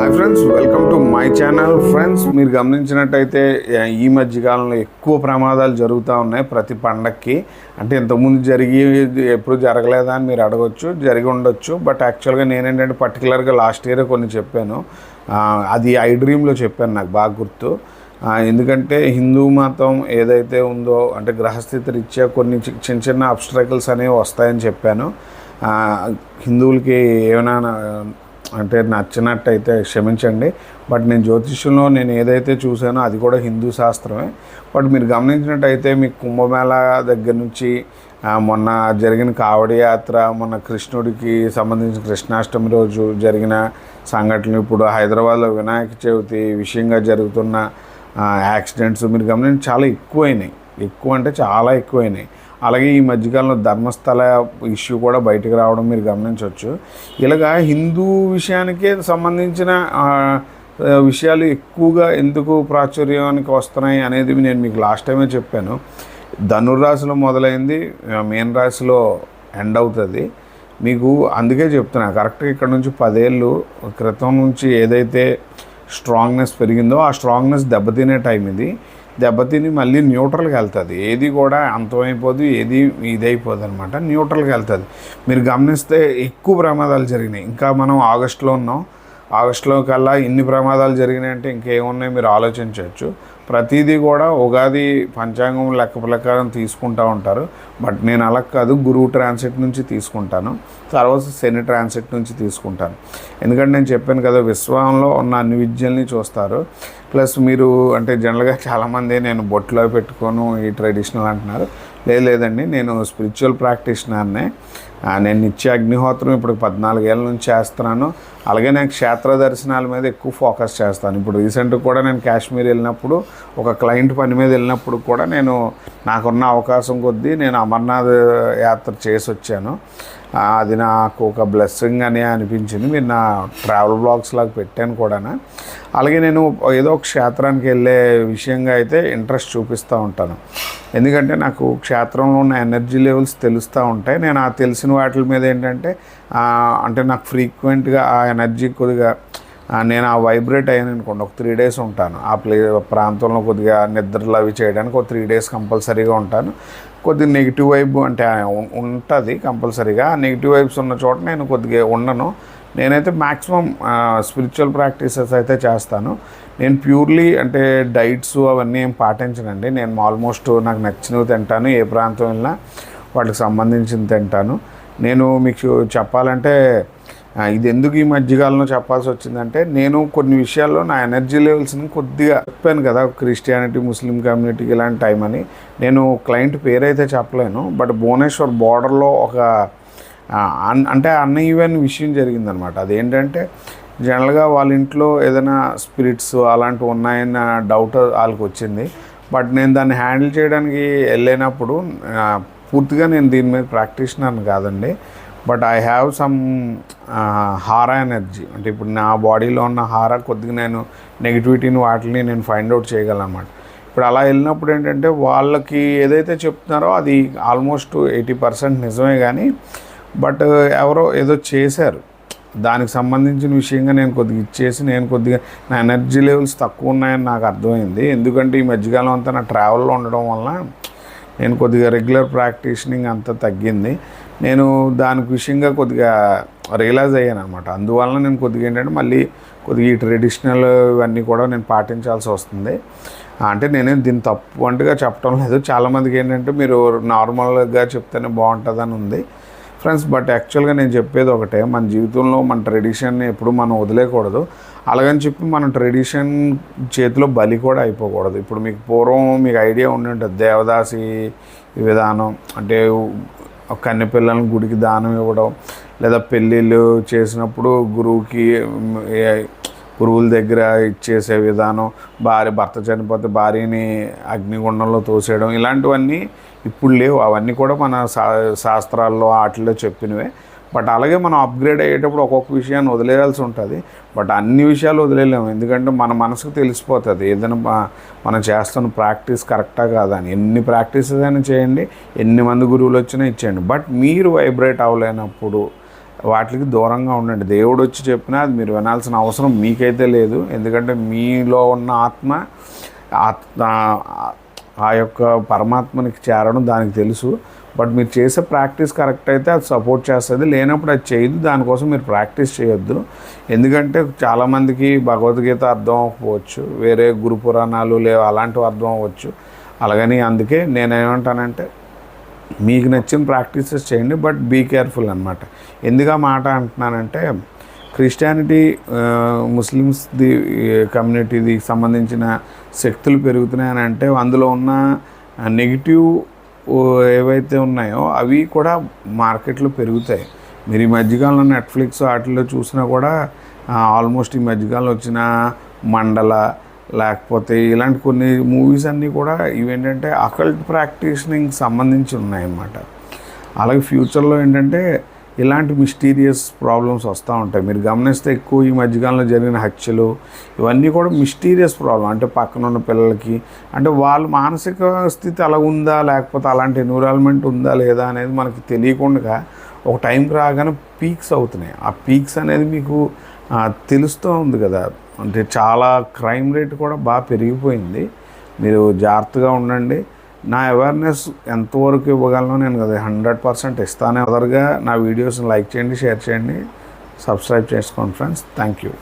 Hi friends, welcome to my channel. Friends, మీరు గమనించినట్టయితే ఈ మధ్యకాలంలో ఎక్కువ ప్రమాదాలు జరుగుతూ ఉన్నాయి ప్రతి పండక్కి. అంటే ఇంతకుముందు ఎప్పుడు జరగలేదా అని మీరు అడగవచ్చు, జరిగి ఉండొచ్చు. బట్ యాక్చువల్గా నేనేంటంటే పర్టికులర్గా లాస్ట్ ఇయర్ కొన్ని చెప్పాను. అది ఐ డ్రీమ్లో చెప్పాను, నాకు బాగా గుర్తు. ఎందుకంటే హిందూ మతం ఏదైతే ఉందో అంటే గ్రహస్థితి రీత్యా కొన్ని చిన్న చిన్న అబ్స్ట్రకల్స్ అనేవి వస్తాయని చెప్పాను. హిందువులకి ఏమైనా అంటే నచ్చినట్టయితే క్షమించండి. బట్ నేను జ్యోతిష్యంలో నేను ఏదైతే చూసానో అది కూడా హిందూ శాస్త్రమే. బట్ మీరు గమనించినట్టయితే మీకు కుంభమేళ దగ్గర నుంచి మొన్న జరిగిన కావడి యాత్ర, మొన్న కృష్ణుడికి సంబంధించిన కృష్ణాష్టమి రోజు జరిగిన సంఘటనలు, ఇప్పుడు హైదరాబాద్లో వినాయక చవితి విషయంగా జరుగుతున్న యాక్సిడెంట్స్ మీరు గమనించి చాలా ఎక్కువైనాయి. ఎక్కువ అంటే చాలా ఎక్కువైనాయి. అలాగే ఈ మధ్యకాలంలో ధర్మస్థల ఇష్యూ కూడా బయటకు రావడం మీరు గమనించవచ్చు. ఇలాగా హిందూ విషయానికే సంబంధించిన విషయాలు ఎక్కువగా ఎందుకు ప్రాచుర్యానికి వస్తున్నాయి అనేది నేను మీకు లాస్ట్ టైమే చెప్పాను. ధనుర్రాశిలో మొదలైంది, మీన రాశిలో ఎండ్ అవుతుంది మీకు. అందుకే చెప్తున్నా, కరెక్ట్గా ఇక్కడ నుంచి 10 ఏళ్ళు క్రితం నుంచి ఏదైతే స్ట్రాంగ్నెస్ పెరిగిందో ఆ స్ట్రాంగ్నెస్ దెబ్బతినే టైం ఇది. దెబ్బతిని మళ్ళీ న్యూట్రల్కి వెళ్తుంది. ఏది కూడా అంతమైపోదు, ఏది ఇదైపోదు అనమాట, న్యూట్రల్కి వెళ్తుంది. మీరు గమనిస్తే ఎక్కువ ప్రమాదాలు జరిగినాయి. ఇంకా మనం ఆగస్టులో ఉన్నాం. ఆగస్టులో కల్లా ఇన్ని ప్రమాదాలు జరిగినాయంటే ఇంకేమున్నాయి మీరు ఆలోచించవచ్చు. ప్రతిదీ కూడా ఉగాది పంచాంగం లెక్క ప్రకారం తీసుకుంటూ ఉంటారు. బట్ నేను అలా కాదు, గురువు ట్రాన్సిట్ నుంచి తీసుకుంటాను, తర్వాత శని ట్రాన్సిట్ నుంచి తీసుకుంటాను. ఎందుకంటే నేను చెప్పాను కదా, విశ్వంలో ఉన్న అన్ని విద్యల్ని చూస్తారు. ప్లస్ మీరు అంటే జనరల్గా చాలామంది నేను బొట్లో పెట్టుకోను ఈ ట్రెడిషనల్ అంటున్నారు. లేదండి, నేను స్పిరిచువల్ ప్రాక్టీషనర్నే. నేను నిత్య అగ్నిహోత్రం ఇప్పుడు 14 ఏళ్ళ నుంచి చేస్తున్నాను. అలాగే నేను క్షేత్ర దర్శనాల మీద ఎక్కువ ఫోకస్ చేస్తాను. ఇప్పుడు రీసెంట్గా కూడా నేను కాశ్మీర్ వెళ్ళినప్పుడు, ఒక క్లయింట్ పని మీద వెళ్ళినప్పుడు కూడా నాకున్న అవకాశం కొద్దీ నేను అమర్నాథ్ యాత్ర చేసి వచ్చాను. అది నాకు ఒక బ్లెస్సింగ్ అని అనిపించింది. మీరు నా ట్రావెల్ బ్లాగ్స్ లాగా పెట్టాను కూడా. అలాగే నేను ఏదో ఒక క్షేత్రానికి వెళ్ళే విషయంగా అయితే ఇంట్రెస్ట్ చూపిస్తూ ఉంటాను. ఎందుకంటే నాకు క్షేత్రంలో ఉన్న ఎనర్జీ లెవెల్స్ తెలుస్తూ ఉంటాయి. నేను ఆ తెలిసిన వాటి మీద ఏంటంటే అంటే నాకు ఫ్రీక్వెంట్గా ఆ ఎనర్జీ కొద్దిగా నేను ఆ వైబ్రేట్ అయ్యాను అనుకోండి, ఒక 3 డేస్ ఉంటాను ఆ ప్రాంతంలో. కొద్దిగా నిద్రలు అవి చేయడానికి ఒక 3 డేస్ కంపల్సరీగా ఉంటాను. కొద్దిగా నెగిటివ్ వైబ్ అంటే ఉంటుంది కంపల్సరీగా. ఆ నెగిటివ్ వైబ్స్ ఉన్న చోట నేను కొద్దిగా ఉండను. నేనైతే మ్యాక్సిమం స్పిరిచువల్ ప్రాక్టీసెస్ అయితే చేస్తాను. నేను ప్యూర్లీ అంటే డైట్స్ అవన్నీ ఏం పాటించనండి. నేను ఆల్మోస్ట్ నాకు నచ్చినవి తింటాను. ఏ ప్రాంతం వెళ్ళినా వాటికి సంబంధించింది తింటాను. నేను మీకు చెప్పాలంటే ఇది ఎందుకు ఈ మధ్యకాలంలో చెప్పాల్సి వచ్చిందంటే, నేను కొన్ని విషయాల్లో నా ఎనర్జీ లెవెల్స్ని కొద్దిగా చెప్పాను కదా, క్రిస్టియానిటీ ముస్లిం కమ్యూనిటీకి ఇలాంటి టైం అని. నేను క్లయింట్ పేరైతే చెప్పలేను, బట్ భువనేశ్వర్ బార్డర్లో ఒక అంటే అన్ఈవెన్ విషయం జరిగిందనమాట. అదేంటంటే జనరల్గా వాళ్ళ ఇంట్లో ఏదైనా స్పిరిట్స్ అలాంటివి ఉన్నాయన్న డౌట్ వాళ్ళకి వచ్చింది. బట్ నేను దాన్ని హ్యాండిల్ చేయడానికి వెళ్ళినప్పుడు పూర్తిగా నేను దీని మీద ప్రాక్టీషనర్ని కాదండి. బట్ ఐ హ్యావ్ సమ్ హారా ఎనర్జీ. అంటే ఇప్పుడు నా బాడీలో ఉన్న హారా కొద్దిగా నేను నెగిటివిటీని వాటిని నేను ఫైండ్ అవుట్ చేయగలను అన్నమాట. ఇప్పుడు అలా వెళ్ళినప్పుడు ఏంటంటే వాళ్ళకి ఏదైతే చెప్తున్నారో అది ఆల్మోస్ట్ 80% నిజమే. కానీ బట్ ఎవరో ఏదో చేశారు, దానికి సంబంధించిన విషయంగా నేను కొద్దిగా ఇచ్చేసి నేను కొద్దిగా నా ఎనర్జీ లెవెల్స్ తక్కువ ఉన్నాయని నాకు అర్థమైంది. ఎందుకంటే ఈ మధ్యకాలం అంతా నా ట్రావెల్లో ఉండడం వల్ల నేను కొద్దిగా రెగ్యులర్ ప్రాక్టీషనింగ్ అంతా తగ్గింది. నేను దానికి విషయంగా కొద్దిగా రియలైజ్ అయ్యాను అనమాట. అందువల్ల నేను కొద్దిగా ఏంటంటే మళ్ళీ కొద్దిగా ఈ ట్రెడిషనల్ ఇవన్నీ కూడా నేను పాటించాల్సి వస్తుంది. అంటే నేనేం దీన్ని తప్పు అంటుగా చెప్పడం లేదు. చాలామందికి ఏంటంటే మీరు నార్మల్గా చెప్తేనే బాగుంటుందని ఉంది ఫ్రెండ్స్. బట్ యాక్చువల్గా నేను చెప్పేది ఒకటే, మన జీవితంలో మన ట్రెడిషన్ని ఎప్పుడు మనం వదిలేయకూడదు. అలాగని చెప్పి మన ట్రెడిషన్ చేతిలో బలి కూడా అయిపోకూడదు. ఇప్పుడు మీకు పూర్వం మీకు ఐడియా ఉండి ఉంటుంది, దేవదాసి విధానం అంటే కన్నెపిల్లలను గుడికి దానం ఇవ్వడం, లేదా పెళ్ళిళ్ళు చేసినప్పుడు గురువుల దగ్గర ఇచ్చేసే విధానం, భర్త చనిపోతే భార్యని అగ్నిగుండంలో తోసేయడం, ఇలాంటివన్నీ ఇప్పుడు లేవు. అవన్నీ కూడా మన శాస్త్రాల్లో వాటిల్లో చెప్పినవే. బట్ అలాగే మనం అప్గ్రేడ్ అయ్యేటప్పుడు ఒక్కొక్క విషయాన్ని వదిలేయాల్సి ఉంటుంది. బట్ అన్ని విషయాలు వదిలేలేము, ఎందుకంటే మన మనసుకు తెలిసిపోతుంది ఏదైనా మనం చేస్తున్న ప్రాక్టీస్ కరెక్టా కాదా అని. ఎన్ని ప్రాక్టీసెస్ అయినా చేయండి, ఎన్ని మంది గురువులు వచ్చినా ఇచ్చేయండి, బట్ మీరు వైబ్రేట్ అవ్వలేనప్పుడు వాటికి దూరంగా ఉండండి. దేవుడు వచ్చి చెప్పినా అది మీరు వినాల్సిన అవసరం మీకైతే లేదు. ఎందుకంటే మీలో ఉన్న ఆత్మ ఆ యొక్క పరమాత్మనికి చేరడం దానికి తెలుసు. బట్ మీరు చేసే ప్రాక్టీస్ కరెక్ట్ అయితే అది సపోర్ట్ చేస్తుంది, లేనప్పుడు అది చేయదు. దానికోసం మీరు ప్రాక్టీస్ చేయొద్దు. ఎందుకంటే చాలామందికి భగవద్గీత అర్థం అవ్వకపోవచ్చు, వేరే గురు పురాణాలు లేవు అలాంటివి అర్థం అవ్వచ్చు. అలాగని అందుకే నేనేమంటానంటే మీకు నచ్చిన ప్రాక్టీసెస్ చేయండి, బట్ బీ కేర్ఫుల్ అనమాట. ఎందుకు ఆ మాట అంటున్నానంటే క్రిస్టియానిటీ ముస్లిమ్స్ది కమ్యూనిటీది సంబంధించిన శక్తులు పెరుగుతున్నాయని అంటే అందులో ఉన్న నెగిటివ్ ఏవైతే ఉన్నాయో అవి కూడా మార్కెట్లో పెరుగుతాయి. మీరు ఈ మధ్యకాలంలో నెట్ఫ్లిక్స్ వాటిల్లో చూసినా కూడా ఆల్మోస్ట్ ఈ మధ్యకాలంలో వచ్చిన మండల లేకపోతే ఇలాంటి కొన్ని మూవీస్ అన్నీ కూడా ఇవేంటంటే అకల్ట్ ప్రాక్టీషనింగ్ సంబంధించి ఉన్నాయన్నమాట. అలాగే ఫ్యూచర్లో ఏంటంటే ఇలాంటి మిస్టీరియస్ ప్రాబ్లమ్స్ వస్తూ ఉంటాయి. మీరు గమనిస్తే ఎక్కువ ఈ మధ్యకాలంలో జరిగిన హత్యలు ఇవన్నీ కూడా మిస్టీరియస్ ప్రాబ్లం. అంటే పక్కన ఉన్న పిల్లలకి అంటే వాళ్ళ మానసిక స్థితి అలా ఉందా లేకపోతే అలాంటి ఎన్విరాన్మెంట్ ఉందా లేదా అనేది మనకి తెలియకుండా ఒక టైంకి రాగానే పీక్స్ అవుతున్నాయి. ఆ పీక్స్ అనేది మీకు తెలుస్తూ ఉంది కదా. అంటే చాలా క్రైమ్ రేట్ కూడా బాగా పెరిగిపోయింది. మీరు జాగ్రత్తగా ఉండండి. నా అవేర్నెస్ ఎంతవరకు ఇవ్వగలను నేను కదా 100% ఇస్తానే. అదర్గా నా వీడియోస్ని లైక్ చేయండి, షేర్ చేయండి, సబ్స్క్రైబ్ చేసుకోండి ఫ్రెండ్స్. Thank you.